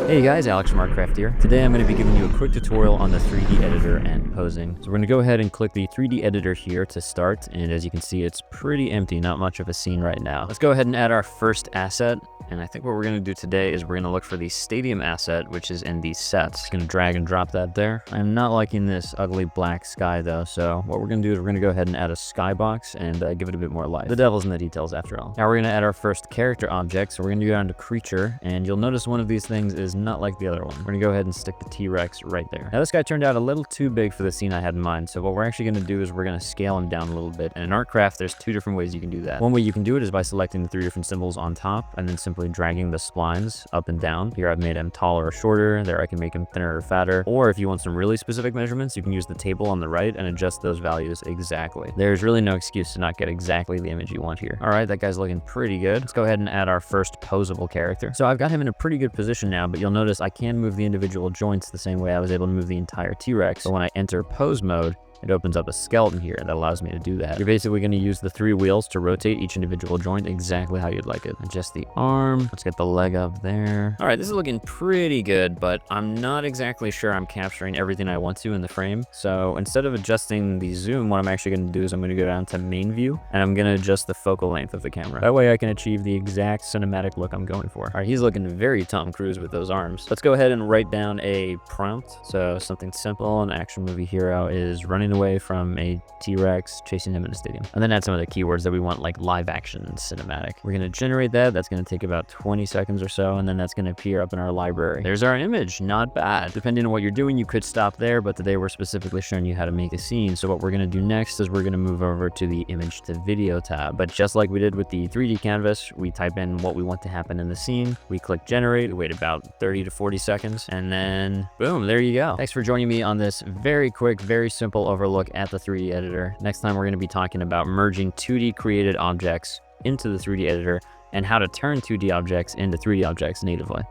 Hey guys, Alex from Artcraft here. Today I'm going to be giving you a quick tutorial on the 3D editor and posing. So we're going to go ahead and click the 3D editor here to start, and as you can see it's pretty empty, not much of a scene right now. Let's go ahead and add our first asset, and I think what we're going to do today is we're going to look for the stadium asset, which is in the sets. Just going to drag and drop that there. I'm not liking this ugly black sky though, so what we're going to do is we're going to go ahead and add a skybox and give it a bit more life. The devil's in the details after all. Now we're going to add our first character object, so we're going to go down to creature, and you'll notice one of these things is not like the other one. We're gonna go ahead and stick the T-Rex right there. Now this guy turned out a little too big for the scene I had in mind, so what we're actually gonna do is we're gonna scale him down a little bit. And in Artcraft, there's two different ways you can do that. One way you can do it is by selecting the three different symbols on top and then simply dragging the splines up and down. Here I've made him taller or shorter, there I can make him thinner or fatter. Or if you want some really specific measurements, you can use the table on the right and adjust those values exactly. There's really no excuse to not get exactly the image you want here. All right, that guy's looking pretty good. Let's go ahead and add our first posable character. So I've got him in a pretty good position now, but you'll notice I can move the individual joints the same way I was able to move the entire T-Rex. So when I enter pose mode, it opens up a skeleton here that allows me to do that. You're basically going to use the three wheels to rotate each individual joint exactly how you'd like it. Adjust the arm. Let's get the leg up there. All right, this is looking pretty good, but I'm not exactly sure I'm capturing everything I want to in the frame. So instead of adjusting the zoom, what I'm actually going to do is I'm going to go down to main view and I'm going to adjust the focal length of the camera. That way I can achieve the exact cinematic look I'm going for. All right, he's looking very Tom Cruise with those arms. Let's go ahead and write down a prompt. So something simple, an action movie hero is running away from a T-Rex, chasing him in a stadium. And then add some of the keywords that we want, like live action and cinematic. We're going to generate that. That's going to take about 20 seconds or so, and then that's going to appear up in our library. There's our image. Not bad. Depending on what you're doing, you could stop there, but today we're specifically showing you how to make a scene. So what we're going to do next is we're going to move over to the image to video tab. But just like we did with the 3D canvas, we type in what we want to happen in the scene. We click generate, wait about 30 to 40 seconds, and then boom, there you go. Thanks for joining me on this very quick, very simple overlook at the 3D editor. Next time we're going to be talking about merging 2D created objects into the 3D editor and how to turn 2D objects into 3D objects natively.